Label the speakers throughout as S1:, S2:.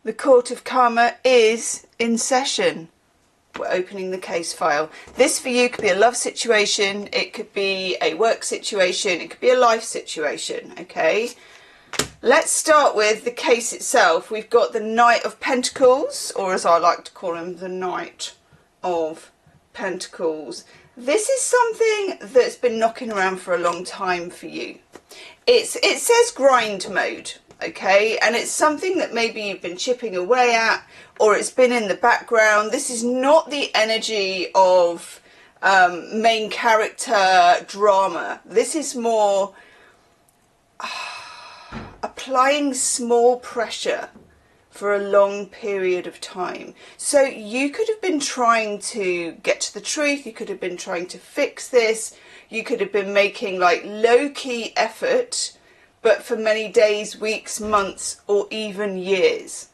S1: The Court of Karma is in session. We're opening the case file. This for you could be a love situation, it could be a work situation, it could be a life situation, okay? Let's start with the case itself. We've got the Knight of Pentacles, or as I like to call him, the Knight of Pentacles. This is something that's been knocking around for a long time for you. It says grind mode, okay, and it's something that maybe you've been chipping away at, or it's been in the background. This is not the energy of main character drama. This is more applying small pressure for a long period of time. So you could have been trying to get to the truth, you could have been trying to fix this, you could have been making like low-key effort, but for many days, weeks, months, or even years.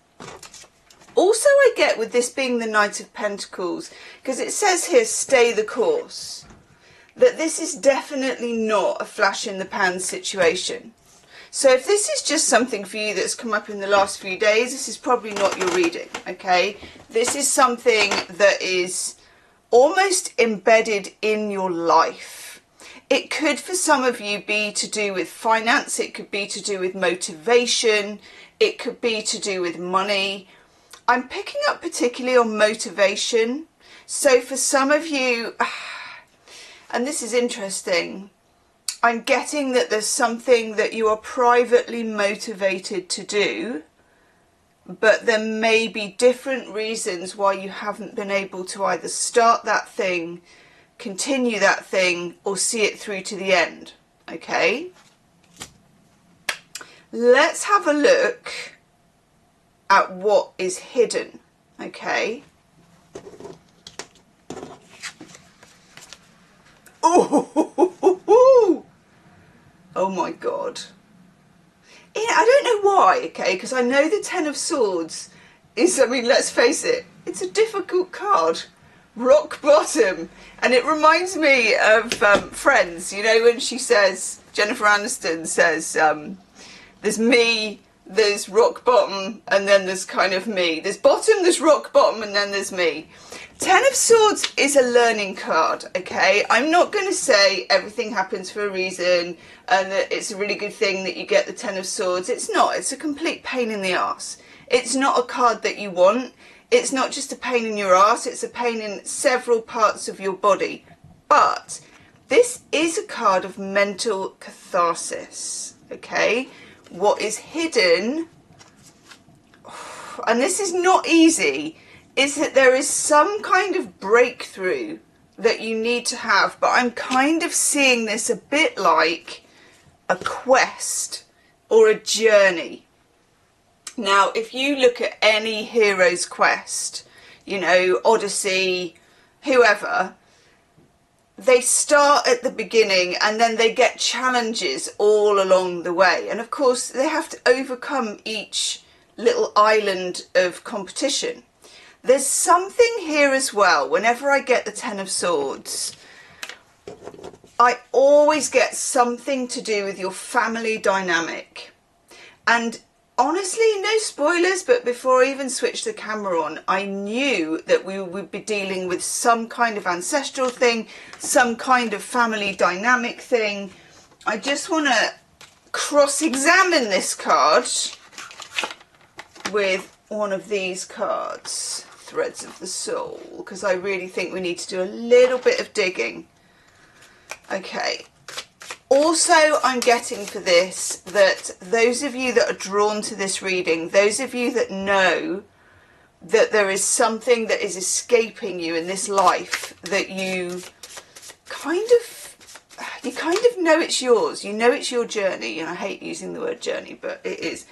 S1: Also, I get with this being the Knight of Pentacles, because it says here, stay the course, that this is definitely not a flash in the pan situation. So if this is just something for you that's come up in the last few days, this is probably not your reading, okay? This is something that is almost embedded in your life. It could, for some of you, be to do with finance. It could be to do with motivation. It could be to do with money. I'm picking up particularly on motivation. So for some of you, and this is interesting, I'm getting that there's something that you are privately motivated to do, but there may be different reasons why you haven't been able to either start that thing, continue that thing, or see it through to the end, okay? Let's have a look at what is hidden, okay? Oh my God. Yeah, I don't know why, okay, because I know the Ten of Swords is, I mean, let's face it, it's a difficult card. Rock bottom. And it reminds me of Friends, you know, when she says, Jennifer Aniston says, there's me, there's rock bottom, and then there's kind of me. There's bottom, there's rock bottom, and then there's me. Ten of Swords is a learning card, okay? I'm not going to say everything happens for a reason and that it's a really good thing that you get the Ten of Swords. It's not. It's a complete pain in the arse. It's not a card that you want. It's not just a pain in your arse. It's a pain in several parts of your body. But this is a card of mental catharsis, okay? What is hidden, and this is not easy, is that there is some kind of breakthrough that you need to have, but I'm kind of seeing this a bit like a quest or a journey. Now, if you look at any hero's quest, you know, Odyssey, whoever, they start at the beginning and then they get challenges all along the way. And of course, they have to overcome each little island of competition. There's something here as well. Whenever I get the Ten of Swords, I always get something to do with your family dynamic. And honestly, no spoilers, but before I even switched the camera on, I knew that we would be dealing with some kind of ancestral thing, some kind of family dynamic thing. I just want to cross-examine this card with one of these cards, Threads of the Soul, because I really think we need to do a little bit of digging. Okay. Also, I'm getting for this that those of you that are drawn to this reading, those of you that know that there is something that is escaping you in this life, that you kind of know it's yours. You know it's your journey, and I hate using the word journey, but it is.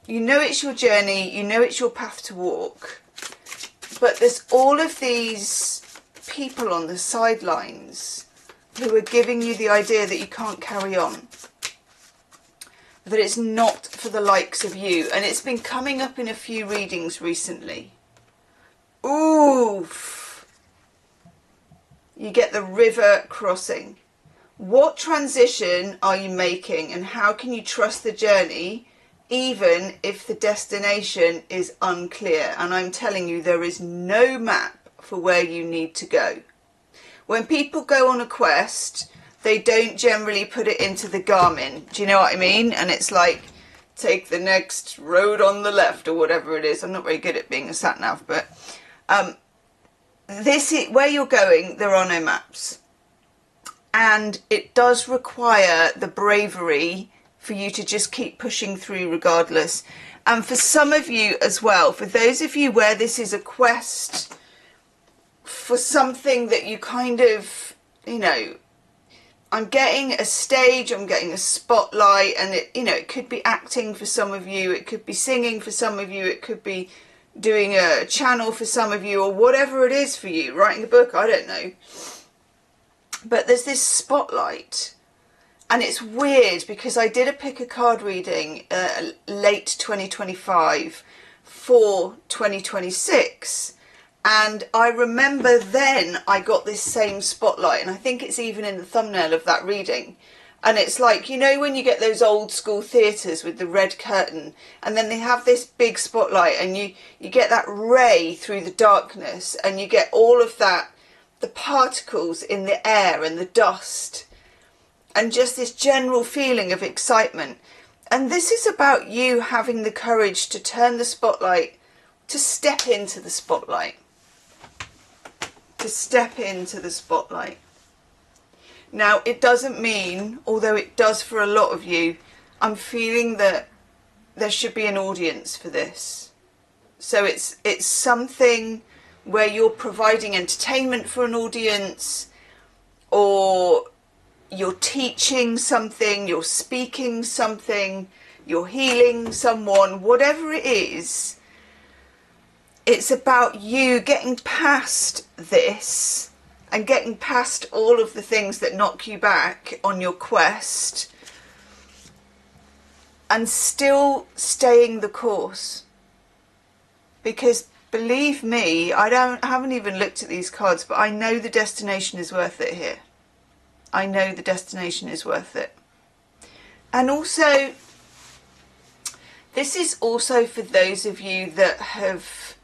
S1: You know it's your journey, you know it's your path to walk, but there's all of these people on the sidelines who are giving you the idea that you can't carry on, that it's not for the likes of you, and it's been coming up in a few readings recently. Oof! You get the river crossing. What transition are you making, and how can you trust the journey even if the destination is unclear. And I'm telling you, there is no map for where you need to go. When people go on a quest, they don't generally put it into the Garmin. Do you know what I mean? And it's like, take the next road on the left or whatever it is. I'm not very good at being a sat nav, but this is where you're going. There are no maps, and it does require the bravery for you to just keep pushing through regardless. And for some of you as well, for those of you where this is a quest for something that you kind of, you know, I'm getting a stage, I'm getting a spotlight, and it, you know, it could be acting for some of you, it could be singing for some of you, it could be doing a channel for some of you, or whatever it is for you, writing a book, I don't know. But there's this spotlight, and it's weird because I did a pick a card reading late 2025 for 2026. And I remember then I got this same spotlight, and I think it's even in the thumbnail of that reading. And it's like, you know, when you get those old school theatres with the red curtain, and then they have this big spotlight, and you get that ray through the darkness, and you get all of that, the particles in the air and the dust, and just this general feeling of excitement. And this is about you having the courage to turn the spotlight, to step into the spotlight. To step into the spotlight. Now, it doesn't mean, although it does for a lot of you, I'm feeling that there should be an audience for this. So it's something where you're providing entertainment for an audience, or you're teaching something, you're speaking something, you're healing someone, whatever it is. It's about you getting past this and getting past all of the things that knock you back on your quest, and still staying the course. Because believe me, I haven't even looked at these cards, but I know the destination is worth it here. I know the destination is worth it. And also, this is also for those of you that have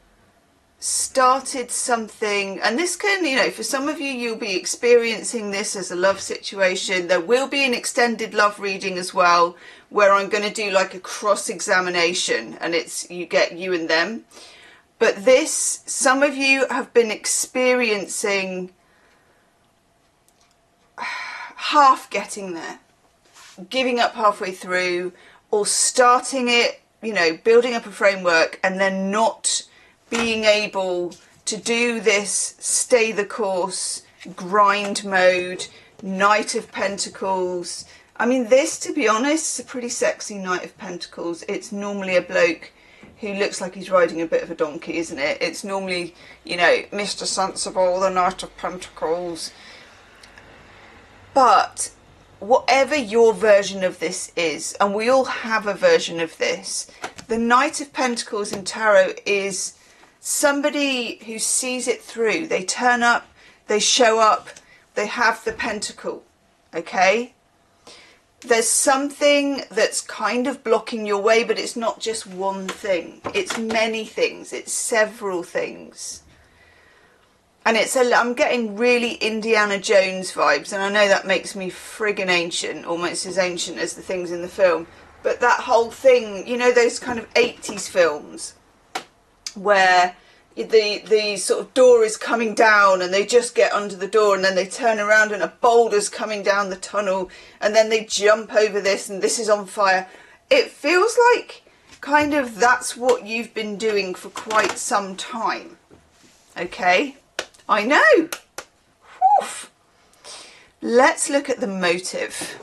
S1: started something, and this can, you know, for some of you, you'll be experiencing this as a love situation. There will be an extended love reading as well, where I'm going to do like a cross-examination, and it's you get you and them. But this, some of you have been experiencing half getting there, giving up halfway through, or starting it, you know, building up a framework, and then not being able to do this stay the course, grind mode, Knight of Pentacles. I mean, this, to be honest, is a pretty sexy Knight of Pentacles. It's normally a bloke who looks like he's riding a bit of a donkey, isn't it? It's normally, you know, Mr. Sensible, the Knight of Pentacles. But whatever your version of this is, and we all have a version of this, the Knight of Pentacles in Tarot is somebody who sees it through. They turn up, they show up, they have the pentacle, okay? There's something that's kind of blocking your way, but it's not just one thing. It's many things. It's several things. And I'm getting really Indiana Jones vibes, and I know that makes me friggin' ancient, almost as ancient as the things in the film. But that whole thing, you know, those kind of 80s films where the sort of door is coming down and they just get under the door, and then they turn around and a boulder's coming down the tunnel, and then they jump over this and this is on fire. It feels like kind of that's what you've been doing for quite some time. Okay? I know. Woof. Let's look at the motive.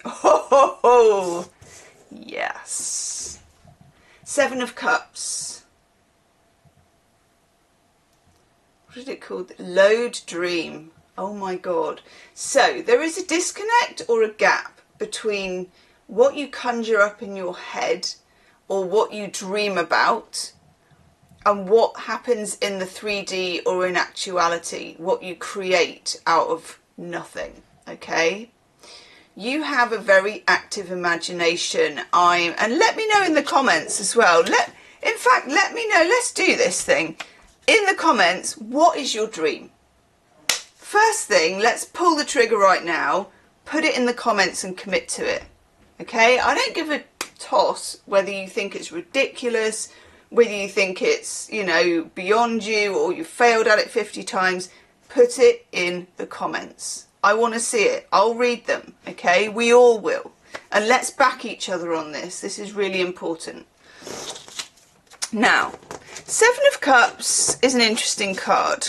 S1: Oh, yes. Seven of Cups. What is it called? Load Dream. Oh my God. So there is a disconnect or a gap between what you conjure up in your head or what you dream about and what happens in the 3D or in actuality, what you create out of nothing, okay? you have a very active imagination. And let me know in the comments as well. In fact, let me know, let's do this thing. In the comments, what is your dream? First thing, let's pull the trigger right now, put it in the comments and commit to it. Okay, I don't give a toss whether you think it's ridiculous, whether you think it's, you know, beyond you, or you've failed at it 50 times. Put it in the comments. I want to see it. I'll read them. Okay, we all will. And let's back each other on this. This is really important. Now, Seven of Cups is an interesting card.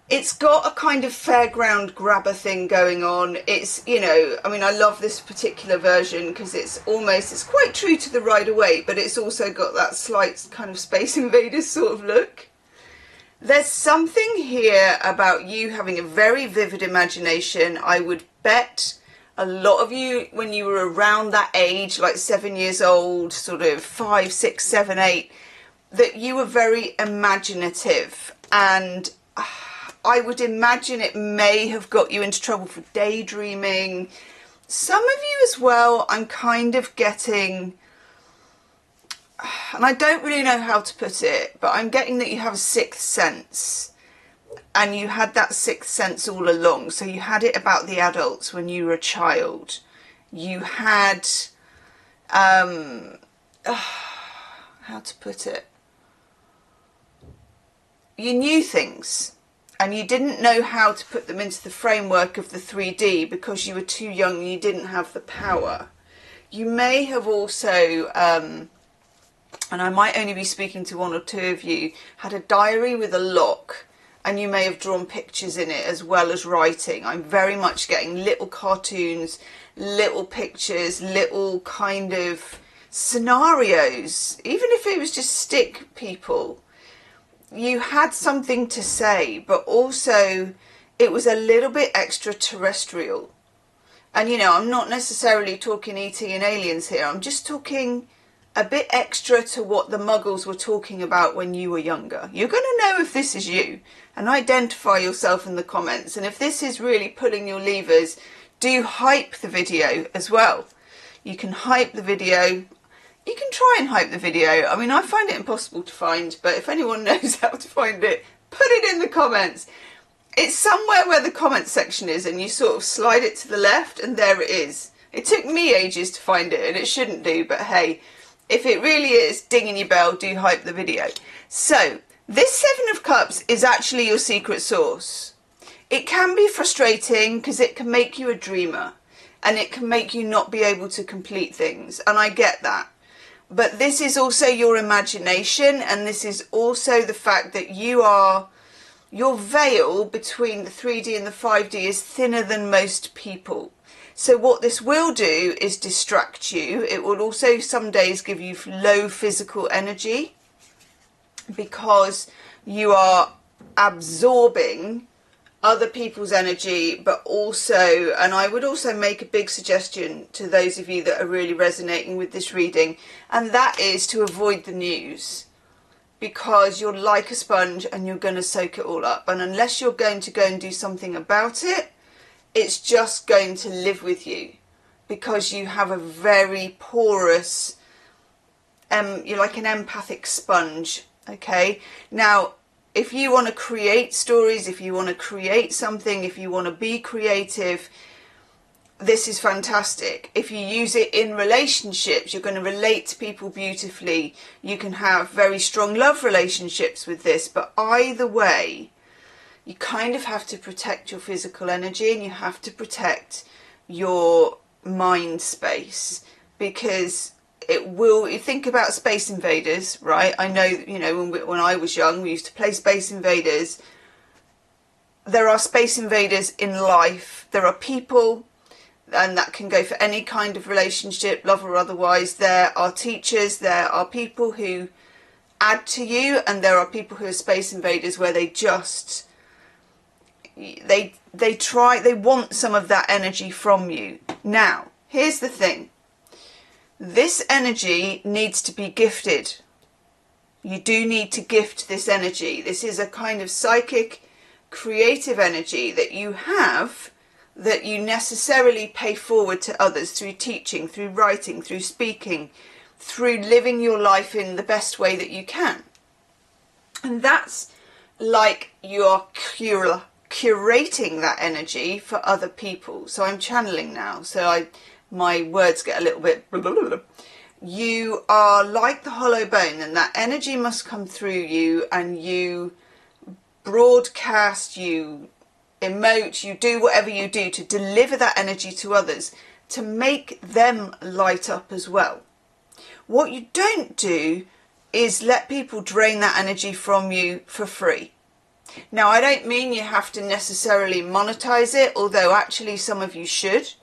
S1: It's got a kind of fairground grabber thing going on. It's, you know, I mean, I love this particular version because it's quite true to the Rider-Waite, but it's also got that slight kind of Space Invaders sort of look. There's something here about you having a very vivid imagination. I would bet a lot of you, when you were around that age, like 7 years old, sort of 5, 6, 7, 8, that you were very imaginative, and I would imagine it may have got you into trouble for daydreaming. Some of you as well, I'm kind of getting, and I don't really know how to put it, but I'm getting that you have a sixth sense, and you had that sixth sense all along. So you had it about the adults when you were a child. You had, how to put it, you knew things, and you didn't know how to put them into the framework of the 3D because you were too young and you didn't have the power. You may have also, and I might only be speaking to one or two of you, had a diary with a lock, and you may have drawn pictures in it as well as writing. I'm very much getting little cartoons, little pictures, little kind of scenarios. Even if it was just stick people, you had something to say, but also it was a little bit extraterrestrial. And, you know, I'm not necessarily talking E.T. and aliens here. I'm just talking a bit extra to what the Muggles were talking about when you were younger. You're going to know if this is you, and identify yourself in the comments. And if this is really pulling your levers, do hype the video as well. You can hype the video. You can try and hype the video. I mean, I find it impossible to find, but if anyone knows how to find it, put it in the comments. It's somewhere where the comment section is, and you sort of slide it to the left, and there it is. It took me ages to find it, and it shouldn't do, but hey, if it really is dinging your bell, do hype the video. So, this Seven of Cups is actually your secret source. It can be frustrating because it can make you a dreamer, and it can make you not be able to complete things, and I get that. But this is also your imagination, and this is also the fact that your veil between the 3D and the 5D is thinner than most people. So what this will do is distract you. It will also some days give you low physical energy because you are absorbing other people's energy, but also, and I would also make a big suggestion to those of you that are really resonating with this reading, and that is to avoid the news, because you're like a sponge and you're going to soak it all up, and unless you're going to go and do something about it, it's just going to live with you, because you have a very porous, you're like an empathic sponge. Okay, now if you want to create stories, if you want to create something, if you want to be creative, this is fantastic. If you use it in relationships, you're going to relate to people beautifully. You can have very strong love relationships with this, but either way, you kind of have to protect your physical energy, and you have to protect your mind space, because it will, you think about Space Invaders, right? I know, you know, when I was young, we used to play Space Invaders. There are Space Invaders in life. There are people, and that can go for any kind of relationship, love or otherwise. There are teachers, there are people who add to you, and there are people who are Space Invaders where they just, they want some of that energy from you. Now, here's the thing. This energy needs to be gifted. You do need to gift this energy. This is a kind of psychic, creative energy that you have that you necessarily pay forward to others through teaching, through writing, through speaking, through living your life in the best way that you can. And that's like you're curating that energy for other people. So I'm channeling now, so my words get a little bit blah, blah, blah, blah. You are like the hollow bone, and that energy must come through you, and you broadcast, you emote, you do whatever you do to deliver that energy to others, to make them light up as well. What you don't do is let people drain that energy from you for free. Now, I don't mean you have to necessarily monetize it, although actually some of you should,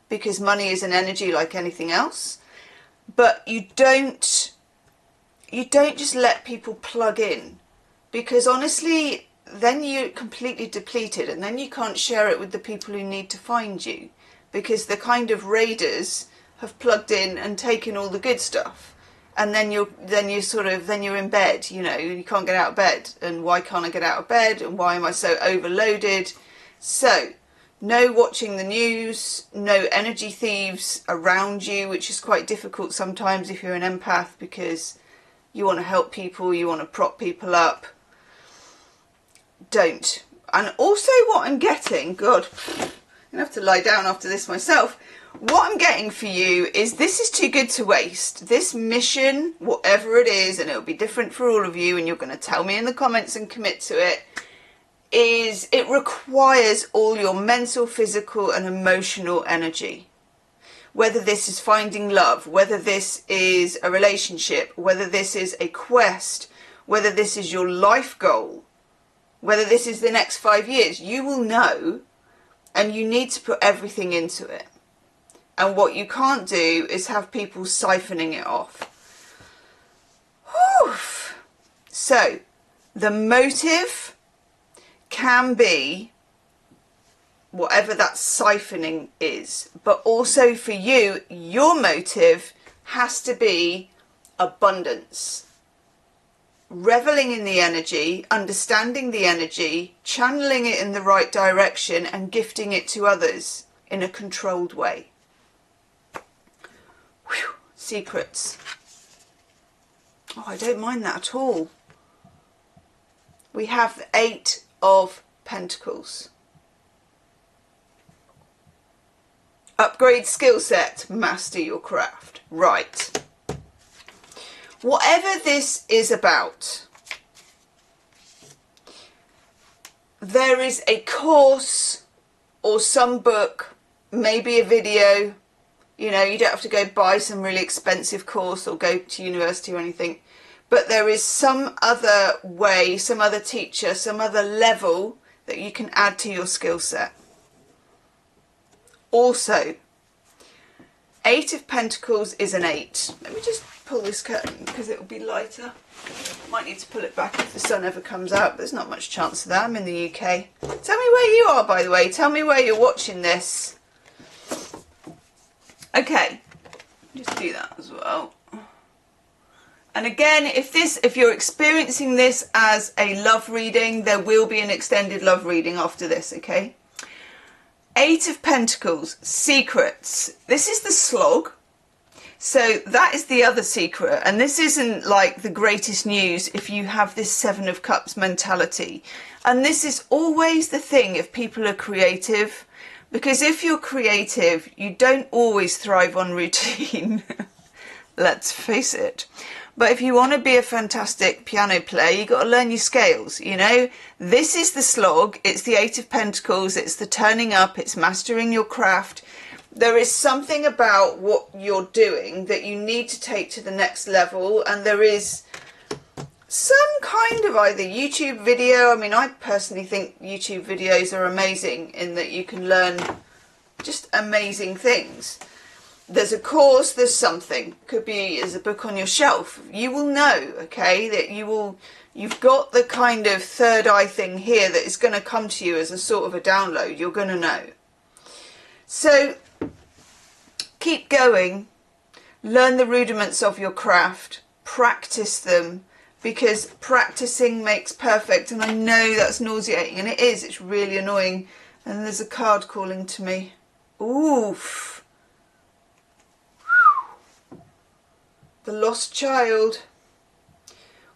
S1: because money is an energy like anything else. But you don't just let people plug in, because honestly, then you're completely depleted, and then you can't share it with the people who need to find you, because the kind of raiders have plugged in and taken all the good stuff, and then you're in bed, you know, you can't get out of bed, and why can't I get out of bed, and why am I so overloaded? So no watching the news, no energy thieves around you, which is quite difficult sometimes if you're an empath, because you want to help people, you want to prop people up. Don't. And also what I'm getting, God, I'm going to have to lie down after this myself. What I'm getting for you is this is too good to waste. This mission, whatever it is, and it'll be different for all of you, and you're going to tell me in the comments and commit to it, is it requires all your mental, physical and emotional energy. Whether this is finding love, whether this is a relationship, whether this is a quest, whether this is your life goal, whether this is the next 5 years, you will know, and you need to put everything into it. And what you can't do is have people siphoning it off. Whew. So, the motive can be whatever that siphoning is. But also for you, your motive has to be abundance. Reveling in the energy, understanding the energy, channeling it in the right direction and gifting it to others in a controlled way. Whew. Secrets. Oh, I don't mind that at all. We have the 8 of Pentacles. Upgrade skill set, master your craft. Right. Whatever this is about, there is a course or some book, maybe a video. You know, you don't have to go buy some really expensive course or go to university or anything. But there is some other way, some other teacher, some other level that you can add to your skill set. Also, 8 of Pentacles is an 8. Let me just pull this curtain because it will be lighter. Might need to pull it back if the sun ever comes out, but there's not much chance of that. I'm in the UK. Tell me where you are, by the way. Tell me where you're watching this. Okay, just do that as well. And again, if you're experiencing this as a love reading, there will be an extended love reading after this, okay? 8 of Pentacles, secrets. This is the slog. So that is the other secret. And this isn't like the greatest news if you have this 7 of Cups mentality. And this is always the thing if people are creative. Because if you're creative, you don't always thrive on routine. Let's face it. But if you want to be a fantastic piano player, you've got to learn your scales, you know. This is the slog. It's the 8 of Pentacles. It's the turning up. It's mastering your craft. There is something about what you're doing that you need to take to the next level. And there is some kind of either YouTube video. I mean, I personally think YouTube videos are amazing in that you can learn just amazing things. There's a course, there's something. Could be as a book on your shelf. You will know, okay, that you've got the kind of third eye thing here that is going to come to you as a sort of a download. You're going to know. So keep going. Learn the rudiments of your craft. Practice them, because practicing makes perfect. And I know that's nauseating, and it is. It's really annoying. And there's a card calling to me. Oof. The lost child.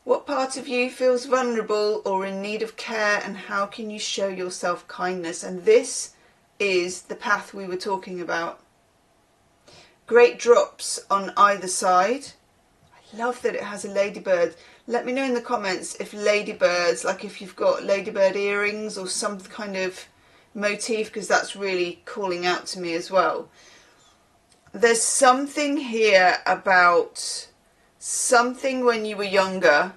S1: What part of you feels vulnerable or in need of care, and how can you show yourself kindness? And this is the path we were talking about. Great drops on either side. I love that it has a ladybird. Let me know in the comments if ladybirds, like if you've got ladybird earrings or some kind of motif, because that's really calling out to me as well. There's something here about something when you were younger,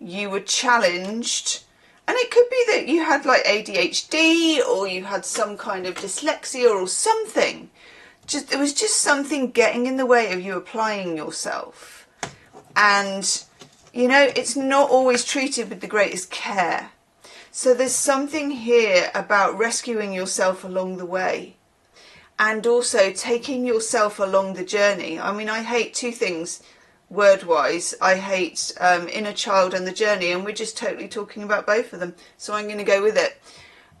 S1: you were challenged, and it could be that you had like ADHD or you had some kind of dyslexia or something. It was just something getting in the way of you applying yourself. And, you know, it's not always treated with the greatest care. So there's something here about rescuing yourself along the way and also taking yourself along the journey. I mean, I hate two things word-wise. I hate inner child and the journey, and we're just totally talking about both of them. So I'm going to go with it.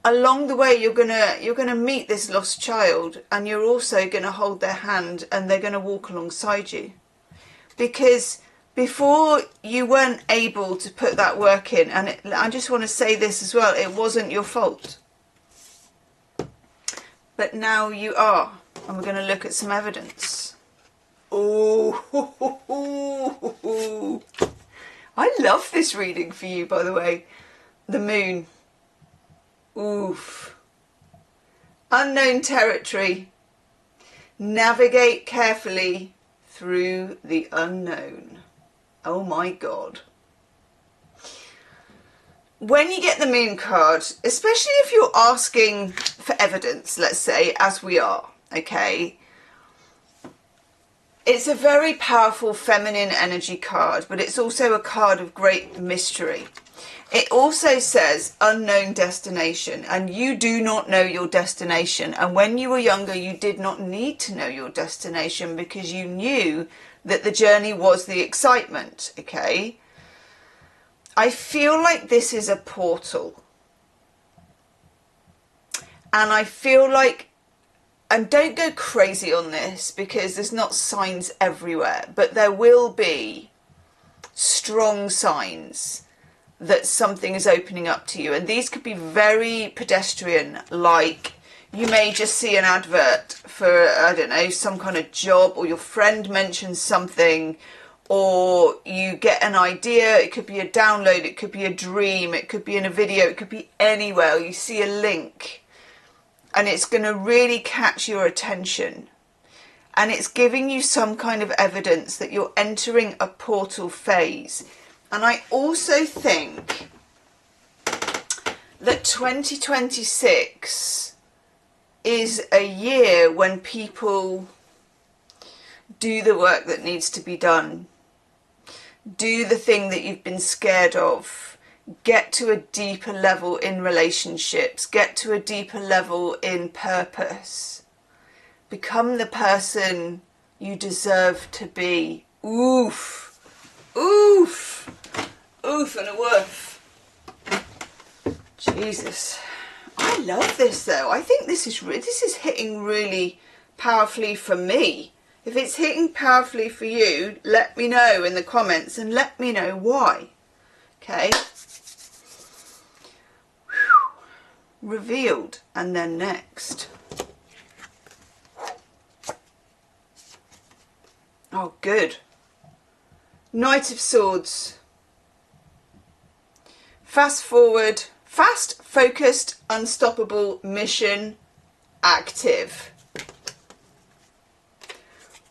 S1: Along the way, you're gonna meet this lost child, and you're also going to hold their hand, and they're going to walk alongside you. Because before you weren't able to put that work in, and I just want to say this as well, it wasn't your fault. But now you are, and we're going to look at some evidence. Oh, I love this reading for you, by the way. The moon. Oof. Unknown territory. Navigate carefully through the unknown. Oh my God. When you get the moon card, especially if you're asking for evidence, let's say, as we are, okay, it's a very powerful feminine energy card, but it's also a card of great mystery. It also says unknown destination, and you do not know your destination. And when you were younger, you did not need to know your destination because you knew that the journey was the excitement, okay? I feel like this is a portal. And I feel like, and don't go crazy on this because there's not signs everywhere, but there will be strong signs that something is opening up to you. And these could be very pedestrian, like you may just see an advert for, I don't know, some kind of job, or your friend mentions something, or you get an idea. It could be a download, it could be a dream, it could be in a video, it could be anywhere. You see a link and it's going to really catch your attention. And it's giving you some kind of evidence that you're entering a portal phase. And I also think that 2026 is a year when people do the work that needs to be done. Do the thing that you've been scared of. Get to a deeper level in relationships. Get to a deeper level in purpose. Become the person you deserve to be. Oof. Oof. Oof and a woof. Jesus. I love this though. I think this is hitting really powerfully for me. If it's hitting powerfully for you, let me know in the comments and let me know why. Okay. Revealed. And then next. Oh, good. Knight of Swords. Fast forward. Fast, focused, unstoppable, mission, active.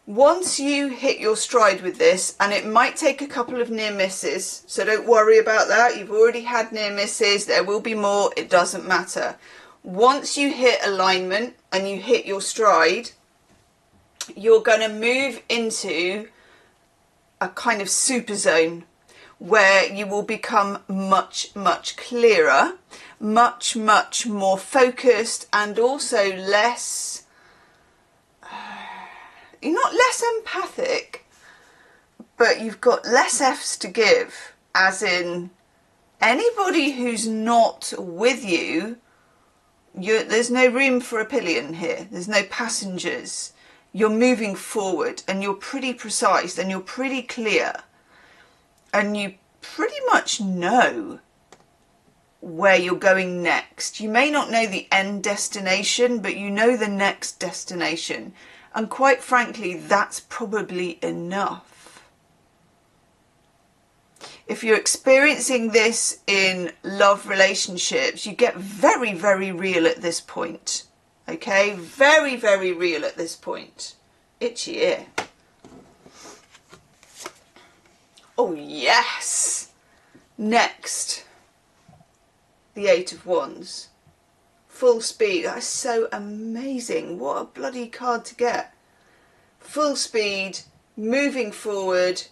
S1: Once you hit your stride with this, and it might take a couple of near misses, so don't worry about that. You've already had near misses. There will be more. It doesn't matter. Once you hit alignment and you hit your stride, you're going to move into a kind of super zone where you will become much, much clearer, much, much more focused, and also less, you're not less empathic, but you've got less F's to give, as in anybody who's not with you There's no room for a pillion here. There's no passengers. You're moving forward and you're pretty precise and you're pretty clear. And you pretty much know where you're going next. You may not know the end destination, but you know the next destination. And quite frankly, that's probably enough. If you're experiencing this in love relationships, you get very, very real at this point. Okay? Very, very real at this point. Itchy ear. Oh, yes! Next, the Eight of Wands. Full speed. That's so amazing. What a bloody card to get. Full speed, moving forward.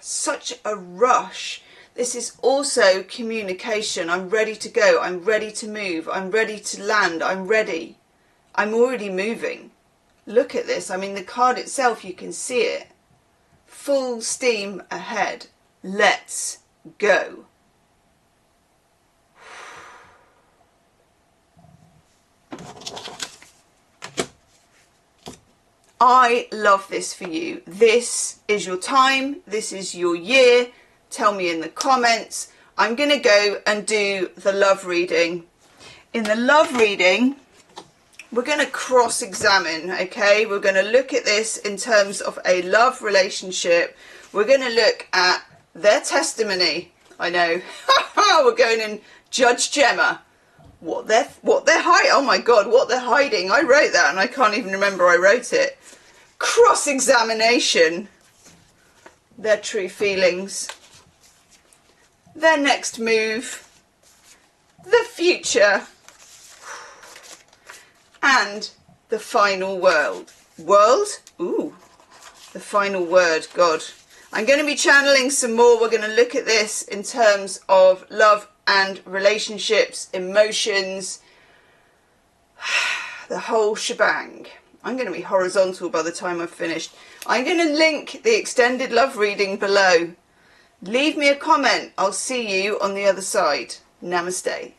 S1: Such a rush. This is also communication. I'm ready to go. I'm ready to move. I'm ready to land. I'm ready. I'm already moving. Look at this. I mean, the card itself, you can see it. Full steam ahead. Let's go. I love this for you. This is your time. This is your year. Tell me in the comments. I'm going to go and do the love reading. In the love reading, we're going to cross-examine, okay? We're going to look at this in terms of a love relationship. We're going to look at their testimony. I know. We're going and judge Gemma. What they're hiding. Oh my God, what they're hiding. I wrote that and I can't even remember I wrote it. Cross-examination. Their true feelings. Their next move. The future. And the final word. Ooh. The final word. God. I'm going to be channeling some more. We're going to look at this in terms of love and relationships, emotions, the whole shebang. I'm going to be horizontal by the time I've finished. I'm going to link the extended love reading below. Leave me a comment. I'll see you on the other side. Namaste.